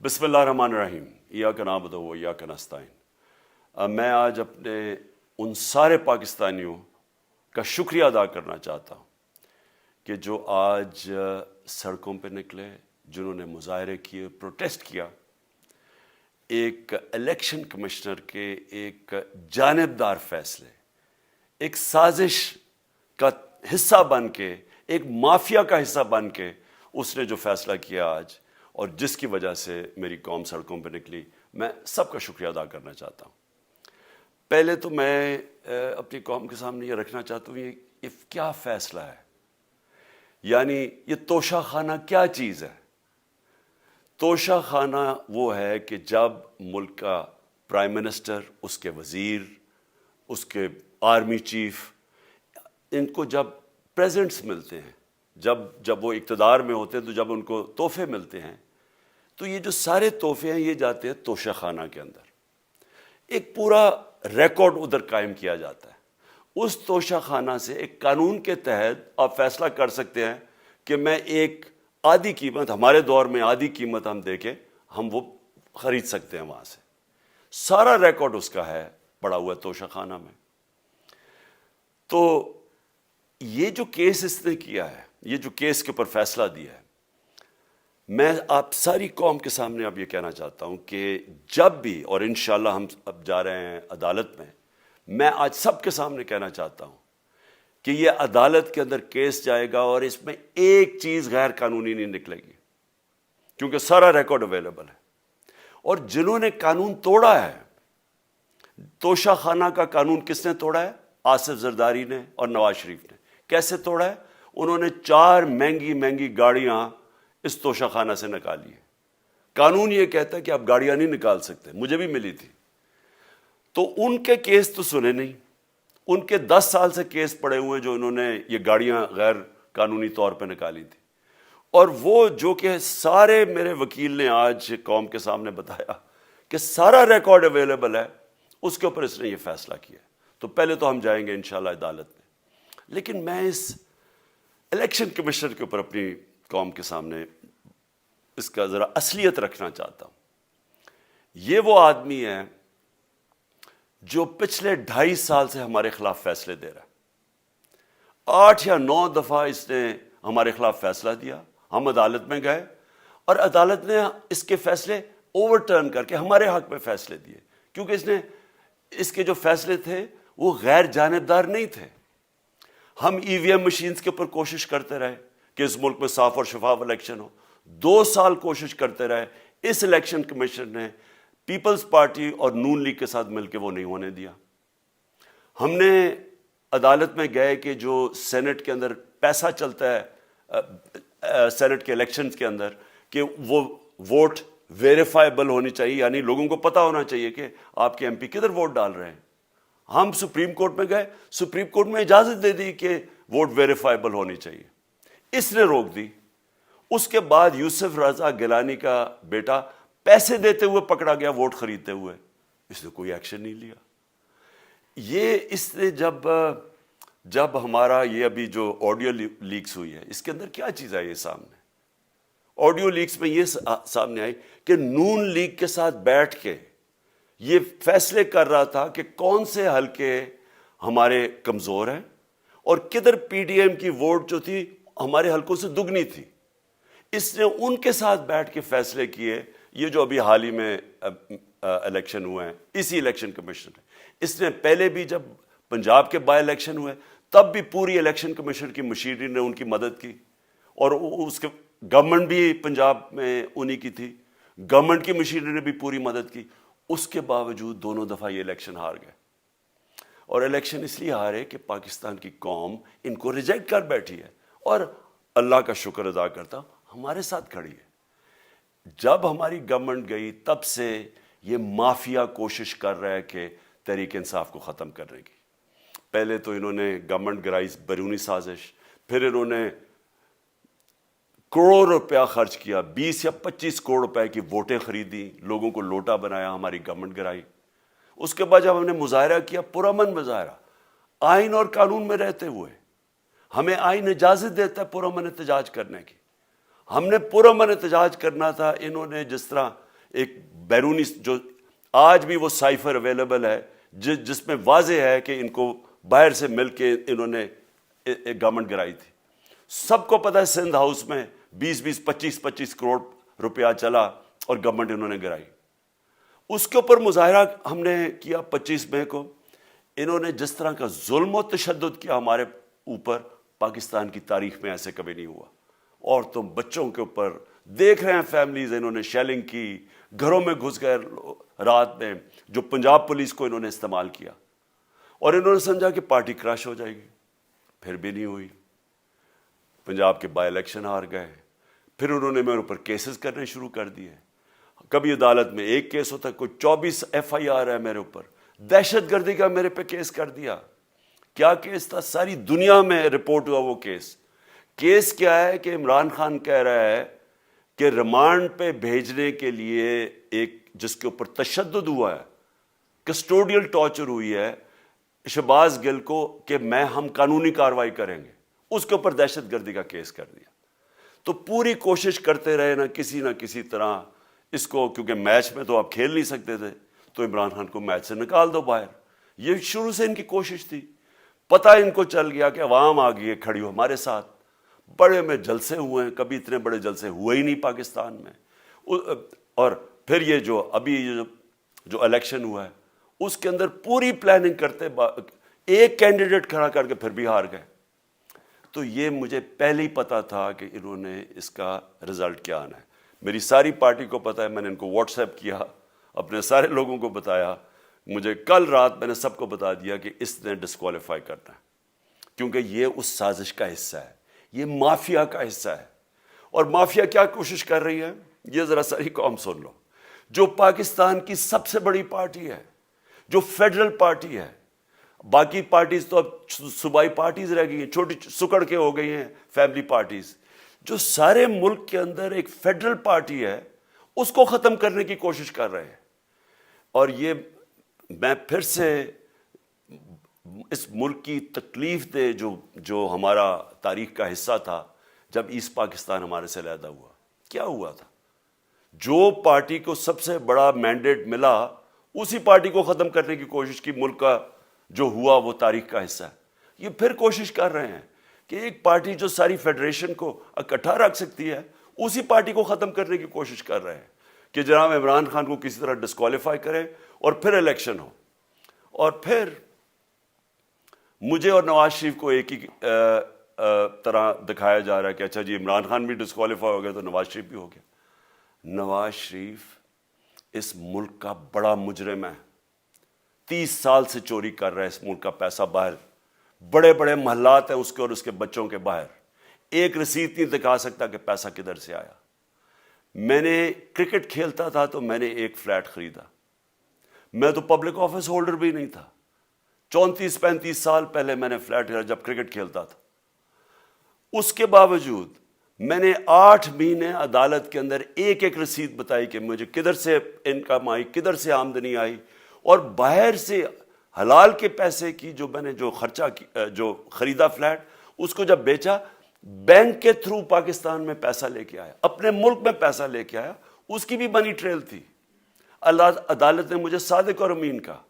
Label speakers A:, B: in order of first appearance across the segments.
A: بسم اللہ الرحمن الرحیم، ایاک نعبد و ایاک نستعین۔ میں آج اپنے ان سارے پاکستانیوں کا شکریہ ادا کرنا چاہتا ہوں کہ جو آج سڑکوں پہ نکلے، جنہوں نے مظاہرے کیے، پروٹیسٹ کیا، ایک الیکشن کمشنر کے ایک جانبدار فیصلے، ایک سازش کا حصہ بن کے، ایک مافیا کا حصہ بن کے اس نے جو فیصلہ کیا آج، اور جس کی وجہ سے میری قوم سڑکوں پہ نکلی، میں سب کا شکریہ ادا کرنا چاہتا ہوں۔ پہلے تو میں اپنی قوم کے سامنے یہ رکھنا چاہتا ہوں، یہ کیا فیصلہ ہے، یعنی یہ توشہ خانہ کیا چیز ہے؟ توشہ خانہ وہ ہے کہ جب ملک کا پرائم منسٹر، اس کے وزیر، اس کے آرمی چیف، ان کو جب پریزنٹس ملتے ہیں، جب وہ اقتدار میں ہوتے ہیں، تو جب ان کو تحفے ملتے ہیں، تو یہ جو سارے تحفے ہیں یہ جاتے ہیں توشہ خانہ کے اندر۔ ایک پورا ریکارڈ ادھر قائم کیا جاتا ہے۔ اس توشہ خانہ سے ایک قانون کے تحت آپ فیصلہ کر سکتے ہیں کہ میں ایک آدھی قیمت، ہمارے دور میں آدھی قیمت ہم دے کے ہم وہ خرید سکتے ہیں وہاں سے۔ سارا ریکارڈ اس کا ہے پڑا ہوا ہے توشہ خانہ میں۔ تو یہ جو کیس اس نے کیا ہے، یہ جو کیس کے اوپر فیصلہ دیا ہے، میں آپ ساری قوم کے سامنے اب یہ کہنا چاہتا ہوں کہ جب بھی، اور انشاءاللہ ہم اب جا رہے ہیں عدالت میں آج سب کے سامنے کہنا چاہتا ہوں کہ یہ عدالت کے اندر کیس جائے گا اور اس میں ایک چیز غیر قانونی نہیں نکلے گی، کیونکہ سارا ریکارڈ اویلیبل ہے۔ اور جنہوں نے قانون توڑا ہے، توشہ خانہ کا قانون کس نے توڑا ہے؟ آصف زرداری نے اور نواز شریف نے۔ کیسے توڑا ہے؟ انہوں نے 4 مہنگی گاڑیاں اس توشہ خانہ سے نکالی ہے۔ قانون یہ کہتا ہے کہ آپ گاڑیاں نہیں نکال سکتے، مجھے بھی ملی تھی۔ تو ان کے کیس تو سنے نہیں، ان کے 10 سال سے کیس پڑے ہوئے جو انہوں نے یہ گاڑیاں غیر قانونی طور پہ نکالی تھی۔ اور وہ جو کہ سارے میرے وکیل نے آج قوم کے سامنے بتایا کہ سارا ریکارڈ اویلیبل ہے، اس کے اوپر اس نے یہ فیصلہ کیا۔ تو پہلے تو ہم جائیں گے انشاءاللہ عدالت میں، لیکن میں اس الیکشن کمیشنر کے اوپر اپنی قوم کے سامنے اس کا ذرا اصلیت رکھنا چاہتا ہوں۔ یہ وہ آدمی ہے جو پچھلے 2.5 سال سے ہمارے خلاف فیصلے دے رہا ہے۔ 8 یا 9 دفعہ اس نے ہمارے خلاف فیصلہ دیا، ہم عدالت میں گئے اور عدالت نے اس کے فیصلے اوور ٹرن کر کے ہمارے حق میں فیصلے دیے، کیونکہ اس کے جو فیصلے تھے وہ غیر جانبدار نہیں تھے۔ ہم ای وی ایم مشینز کے اوپر کوشش کرتے رہے کہ اس ملک میں صاف اور شفاف الیکشن ہو، 2 سال کوشش کرتے رہے۔ اس الیکشن کمیشن نے پیپلز پارٹی اور نون لیگ کے ساتھ مل کے وہ نہیں ہونے دیا۔ ہم نے عدالت میں گئے کہ جو سینٹ کے اندر پیسہ چلتا ہے، سینٹ کے الیکشنز کے اندر، کہ وہ ووٹ ویریفائبل ہونی چاہیے، یعنی لوگوں کو پتہ ہونا چاہیے کہ آپ کے ایم پی کدھر ووٹ ڈال رہے ہیں۔ ہم سپریم کورٹ میں گئے، سپریم کورٹ میں اجازت دے دی کہ ووٹ ویریفائبل ہونی چاہیے، اس نے روک دی۔ اس کے بعد یوسف رضا گیلانی کا بیٹا پیسے دیتے ہوئے پکڑا گیا ووٹ خریدتے ہوئے، اس نے کوئی ایکشن نہیں لیا۔ یہ اس نے جب ہمارا یہ ابھی جو آڈیو لیکس ہوئی ہے، اس کے اندر کیا چیز آئی ہے سامنے؟ آڈیو لیکس میں یہ سامنے آئی کہ نون لیگ کے ساتھ بیٹھ کے یہ فیصلے کر رہا تھا کہ کون سے حلقے ہمارے کمزور ہیں اور کدھر پی ڈی ایم کی ووٹ جو تھی ہمارے حلقوں سے دگنی تھی۔ اس نے ان کے ساتھ بیٹھ کے فیصلے کیے۔ یہ جو ابھی حال ہی میں الیکشن ہوئے ہیں، اسی الیکشن کمیشن نے، اس نے پہلے بھی جب پنجاب کے بائی الیکشن ہوئے تب بھی پوری الیکشن کمیشن کی مشینری نے ان کی مدد کی، اور اس کے گورنمنٹ بھی پنجاب میں انہی کی تھی، گورنمنٹ کی مشینری نے بھی پوری مدد کی۔ اس کے باوجود دونوں دفعہ یہ الیکشن ہار گئے، اور الیکشن اس لیے ہارے کہ پاکستان کی قوم ان کو ریجیکٹ کر بیٹھی ہے، اور اللہ کا شکر ادا کرتا ہوں ہمارے ساتھ کھڑی ہے۔ جب ہماری گورنمنٹ گئی تب سے یہ مافیا کوشش کر رہا ہے کہ تحریک انصاف کو ختم کرنے کی۔ پہلے تو انہوں نے گورنمنٹ گرائی بیرونی سازش، پھر انہوں نے کروڑ روپیہ خرچ کیا، 20 یا 25 کروڑ روپے کی ووٹیں خریدی، لوگوں کو لوٹا بنایا، ہماری گورنمنٹ گرائی۔ اس کے بعد جب ہم نے مظاہرہ کیا، پرامن مظاہرہ، آئین اور قانون میں رہتے ہوئے، ہمیں آئین اجازت دیتا ہے پرامن احتجاج کرنے کی، ہم نے پرامن احتجاج کرنا تھا۔ انہوں نے جس طرح ایک بیرونی جو آج بھی وہ سائفر اویلیبل ہے جس میں واضح ہے کہ ان کو باہر سے مل کے انہوں نے ایک گورنمنٹ گرائی تھی. سب کو پتہ ہے سندھ ہاؤس میں 20 25 کروڑ روپیہ چلا اور گورنمنٹ انہوں نے گرائی. اس کے اوپر مظاہرہ ہم نے کیا 25 مئی کو. انہوں نے جس طرح کا ظلم و تشدد کیا ہمارے اوپر, پاکستان کی تاریخ میں ایسے کبھی نہیں ہوا. عورتوں بچوں کے اوپر دیکھ رہے ہیں فیملیز, انہوں نے شیلنگ کی, گھروں میں گھس گئے رات میں, جو پنجاب پولیس کو انہوں نے استعمال کیا, اور انہوں نے سمجھا کہ پارٹی کراش ہو جائے گی. پھر بھی نہیں ہوئی. پنجاب کے بائی الیکشن ہار گئے. پھر انہوں نے میرے اوپر کیسز کرنے شروع کر دیے. کبھی عدالت میں ایک کیس ہوتا ہے, کوئی 24 FIR ہے میرے اوپر. دہشت گردی کا میرے پہ کیس کر دیا. کیا کیس تھا؟ ساری دنیا میں رپورٹ ہوا وہ کیس. کیس کیا ہے کہ عمران خان کہہ رہا ہے کہ ریمانڈ پہ بھیجنے کے لیے ایک جس کے اوپر تشدد ہوا ہے, کسٹوڈیل ٹارچر ہوئی ہے شہباز گل کو, کہ ہم قانونی کارروائی کریں گے, اس کے اوپر دہشت گردی کا کیس کر دیا. تو پوری کوشش کرتے رہے نہ کسی طرح اس کو, کیونکہ میچ میں تو آپ کھیل نہیں سکتے تھے, تو عمران خان کو میچ سے نکال دو باہر. یہ شروع سے ان کی کوشش تھی. پتہ ان کو چل گیا کہ عوام آ گئی ہے کھڑی ہو ہمارے ساتھ. بڑے میں جلسے ہوئے ہیں, کبھی اتنے بڑے جلسے ہوئے ہی نہیں پاکستان میں. اور پھر یہ جو ابھی جو الیکشن ہوا ہے اس کے اندر پوری پلاننگ کرتے, ایک کینڈیڈیٹ کھڑا کر کے پھر بھی ہار گئے. تو یہ مجھے پہلے ہی پتا تھا کہ انہوں نے اس کا رزلٹ کیا آنا ہے. میری ساری پارٹی کو پتا ہے, میں نے ان کو واٹس ایپ کیا, اپنے سارے لوگوں کو بتایا. مجھے کل رات میں نے سب کو بتا دیا کہ اس نے ڈسکوالیفائی کرنا ہے, کیونکہ یہ اس سازش کا حصہ ہے, یہ مافیا کا حصہ ہے. اور مافیا کیا کوشش کر رہی ہے, یہ ذرا ساری قوم سن لو. جو پاکستان کی سب سے بڑی پارٹی ہے, جو فیڈرل پارٹی ہے, باقی پارٹیز تو اب صوبائی پارٹیز رہ گئی ہیں, چھوٹی سکڑ کے ہو گئی ہیں فیملی پارٹیز. جو سارے ملک کے اندر ایک فیڈرل پارٹی ہے, اس کو ختم کرنے کی کوشش کر رہے ہیں. اور یہ میں پھر سے اس ملک کی تکلیف دے جو ہمارا تاریخ کا حصہ تھا, جب ایسٹ پاکستان ہمارے سے علیحدہ ہوا, کیا ہوا تھا؟ جو پارٹی کو سب سے بڑا مینڈیٹ ملا اسی پارٹی کو ختم کرنے کی کوشش کی. ملک کا جو ہوا وہ تاریخ کا حصہ ہے. یہ پھر کوشش کر رہے ہیں کہ ایک پارٹی جو ساری فیڈریشن کو اکٹھا رکھ سکتی ہے, اسی پارٹی کو ختم کرنے کی کوشش کر رہے ہیں کہ جناب عمران خان کو کسی طرح ڈسکوالیفائی کریں اور پھر الیکشن ہو. اور پھر مجھے اور نواز شریف کو ایک ہی طرح دکھایا جا رہا ہے کہ اچھا جی عمران خان بھی ڈسکوالیفائی ہو گیا تو نواز شریف بھی ہو گیا. نواز شریف اس ملک کا بڑا مجرم ہے. 30 سال سے چوری کر رہا ہے اس ملک کا پیسہ باہر. بڑے بڑے محلات ہیں اس کے اور اس کے بچوں کے باہر. ایک رسید نہیں دکھا سکتا کہ پیسہ کدھر سے آیا. میں نے کرکٹ کھیلتا تھا تو میں نے ایک فلیٹ خریدا. میں تو پبلک آفس ہولڈر بھی نہیں تھا. 34-35 سال پہلے میں نے فلیٹ خریدا جب کرکٹ کھیلتا تھا. اس کے باوجود میں نے 8 مہینے عدالت کے اندر ایک ایک رسید بتائی کہ مجھے کدھر سے انکم آئی, کدھر سے آمدنی آئی, اور باہر سے حلال کے پیسے کی جو میں نے جو خرچہ جو خریدا فلیٹ, اس کو جب بیچا بینک کے تھرو پاکستان میں پیسہ لے کے آیا, اپنے ملک میں پیسہ لے کے آیا. اس کی بھی منی ٹریل تھی. عدالت نے مجھے صادق اور امین کہا,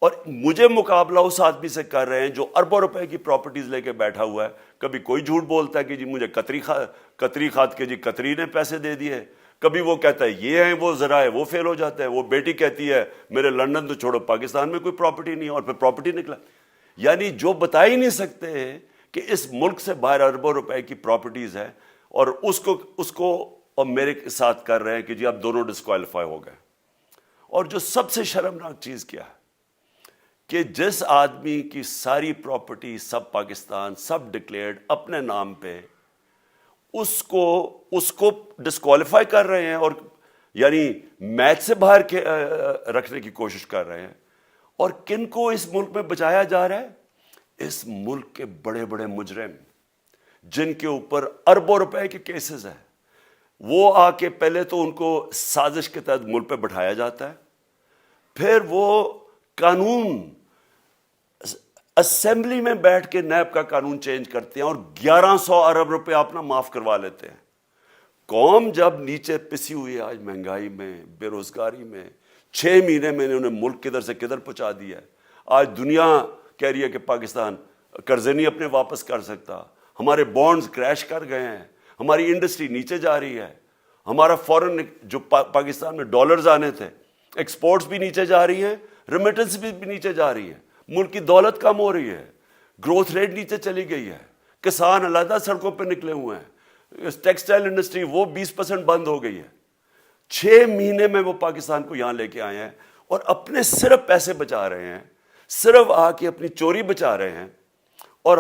A: اور مجھے مقابلہ اس آدمی سے کر رہے ہیں جو اربوں روپے کی پراپرٹیز لے کے بیٹھا ہوا ہے. کبھی کوئی جھوٹ بولتا ہے کہ جی مجھے قطری کھاد کے جی قطری نے پیسے دے دیے, کبھی وہ کہتا ہے یہ ہیں وہ ذرائع, وہ فیل ہو جاتا ہے. وہ بیٹی کہتی ہے میرے لندن تو چھوڑو پاکستان میں کوئی پراپرٹی نہیں, اور پھر پراپرٹی نکلا. یعنی جو بتا ہی نہیں سکتے کہ اس ملک سے باہر اربوں روپے کی پراپرٹیز ہیں, اور اس کو اور میرے ساتھ کر رہے ہیں کہ جی اب دونوں ڈسکوالیفائی ہو گئے. اور جو سب سے شرمناک چیز کیا ہے کہ جس آدمی کی ساری پراپرٹی سب پاکستان سب ڈکلیئرڈ اپنے نام پہ, اس کو ڈسکوالیفائی کر رہے ہیں, اور یعنی میچ سے باہر کے رکھنے کی کوشش کر رہے ہیں. اور کن کو اس ملک میں بچایا جا رہا ہے؟ اس ملک کے بڑے بڑے مجرم جن کے اوپر اربوں روپے کے کیسز ہیں, وہ آ کے پہلے تو ان کو سازش کے تحت ملک پہ بٹھایا جاتا ہے, پھر وہ قانون اسمبلی میں بیٹھ کے نیب کا قانون چینج کرتے ہیں اور 1100 ارب روپے اپنا معاف کروا لیتے ہیں. قوم جب نیچے پسی ہوئی ہے آج مہنگائی میں، بے روزگاری میں، 6 مہینے میں انہوں نے ملک کدھر سے کدھر پہنچا دیا ہے. آج دنیا کہہ رہی ہے کہ پاکستان قرضے نہیں اپنے واپس کر سکتا، ہمارے بانڈز کریش کر گئے ہیں، ہماری انڈسٹری نیچے جا رہی ہے، ہمارا فورن جو پاکستان میں ڈالرز آنے تھے ایکسپورٹس بھی نیچے جا رہی ہیں، ریمیٹنس بھی نیچے جا رہی ہے، ملک کی دولت کم ہو رہی ہے، گروتھ ریٹ نیچے چلی گئی ہے، کسان علیحدہ سڑکوں پہ نکلے ہوئے ہیں، ٹیکسٹائل انڈسٹری وہ 20% بند ہو گئی ہے. 6 مہینے میں وہ پاکستان کو یہاں لے کے آئے ہیں اور اپنے صرف پیسے بچا رہے ہیں، صرف آ کے اپنی چوری بچا رہے ہیں. اور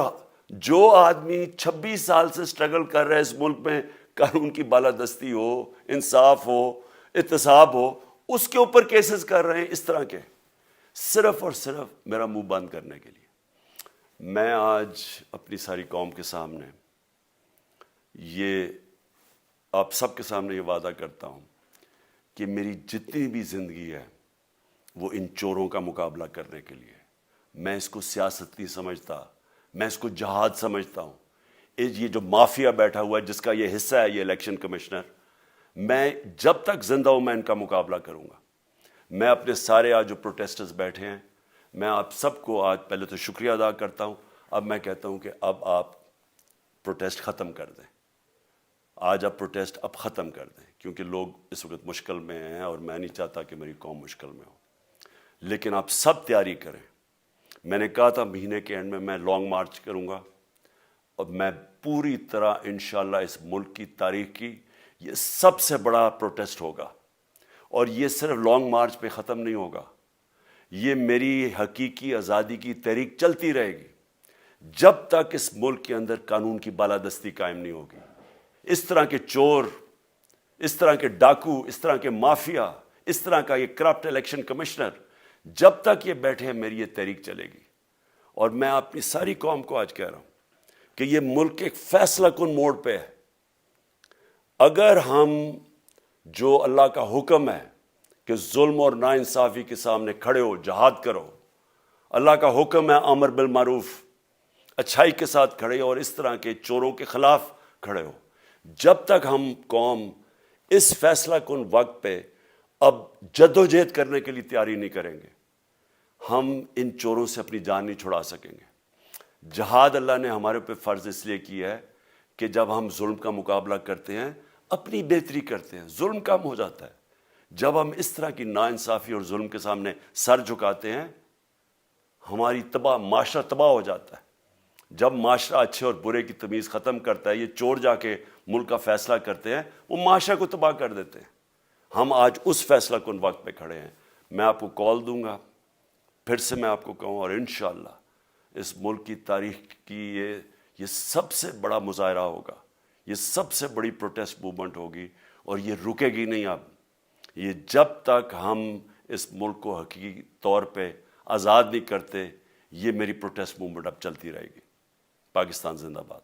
A: جو آدمی 26 سال سے سٹرگل کر رہے ہیں اس ملک میں، قانون کی بالادستی ہو، انصاف ہو، احتساب ہو، اس کے اوپر کیسز کر رہے ہیں اس طرح کے، صرف اور صرف میرا منہ بند کرنے کے لیے. میں آج اپنی ساری قوم کے سامنے یہ آپ سب کے سامنے یہ وعدہ کرتا ہوں کہ میری جتنی بھی زندگی ہے وہ ان چوروں کا مقابلہ کرنے کے لیے. میں اس کو سیاست نہیں سمجھتا، میں اس کو جہاد سمجھتا ہوں. یہ جو مافیا بیٹھا ہوا ہے جس کا یہ حصہ ہے یہ الیکشن کمشنر، میں جب تک زندہ ہوں میں ان کا مقابلہ کروں گا. میں اپنے سارے آج جو پروٹیسٹرز بیٹھے ہیں، میں آپ سب کو آج پہلے تو شکریہ ادا کرتا ہوں. اب میں کہتا ہوں کہ اب آپ پروٹیسٹ ختم کر دیں. آج آپ پروٹیسٹ اب ختم کر دیں کیونکہ لوگ اس وقت مشکل میں ہیں اور میں نہیں چاہتا کہ میری قوم مشکل میں ہو. لیکن آپ سب تیاری کریں. میں نے کہا تھا مہینے کے اینڈ میں لانگ مارچ کروں گا اور میں پوری طرح انشاءاللہ اس ملک کی تاریخ کی یہ سب سے بڑا پروٹیسٹ ہوگا. اور یہ صرف لانگ مارچ پہ ختم نہیں ہوگا، یہ میری حقیقی آزادی کی تحریک چلتی رہے گی جب تک اس ملک کے اندر قانون کی بالادستی قائم نہیں ہوگی. اس طرح کے چور، اس طرح کے ڈاکو، اس طرح کے مافیا، اس طرح کا یہ کرپٹ الیکشن کمشنر، جب تک یہ بیٹھے ہیں میری یہ تحریک چلے گی. اور میں اپنی ساری قوم کو آج کہہ رہا ہوں کہ یہ ملک ایک فیصلہ کن موڑ پہ ہے. اگر ہم جو اللہ کا حکم ہے کہ ظلم اور ناانصافی کے سامنے کھڑے ہو، جہاد کرو، اللہ کا حکم ہے امر بالمعروف، اچھائی کے ساتھ کھڑے ہو اور اس طرح کے چوروں کے خلاف کھڑے ہو، جب تک ہم قوم اس فیصلہ کن وقت پہ اب جدوجہد کرنے کے لیے تیاری نہیں کریں گے، ہم ان چوروں سے اپنی جان نہیں چھڑا سکیں گے. جہاد اللہ نے ہمارے اوپر فرض اس لیے کیا ہے کہ جب ہم ظلم کا مقابلہ کرتے ہیں اپنی بہتری کرتے ہیں، ظلم کم ہو جاتا ہے. جب ہم اس طرح کی ناانصافی اور ظلم کے سامنے سر جھکاتے ہیں ہماری معاشرہ تباہ ہو جاتا ہے. جب معاشرہ اچھے اور برے کی تمیز ختم کرتا ہے، یہ چور جا کے ملک کا فیصلہ کرتے ہیں، وہ معاشرہ کو تباہ کر دیتے ہیں. ہم آج اس فیصلہ کن وقت پہ کھڑے ہیں. میں آپ کو کال دوں گا، پھر سے میں آپ کو کہوں، اور انشاءاللہ اس ملک کی تاریخ کی یہ سب سے بڑا مظاہرہ ہوگا، یہ سب سے بڑی پروٹیسٹ موومنٹ ہوگی اور یہ رکے گی نہیں. اب یہ جب تک ہم اس ملک کو حقیقی طور پہ آزاد نہیں کرتے، یہ میری پروٹیسٹ موومنٹ اب چلتی رہے گی. پاکستان زندہ باد.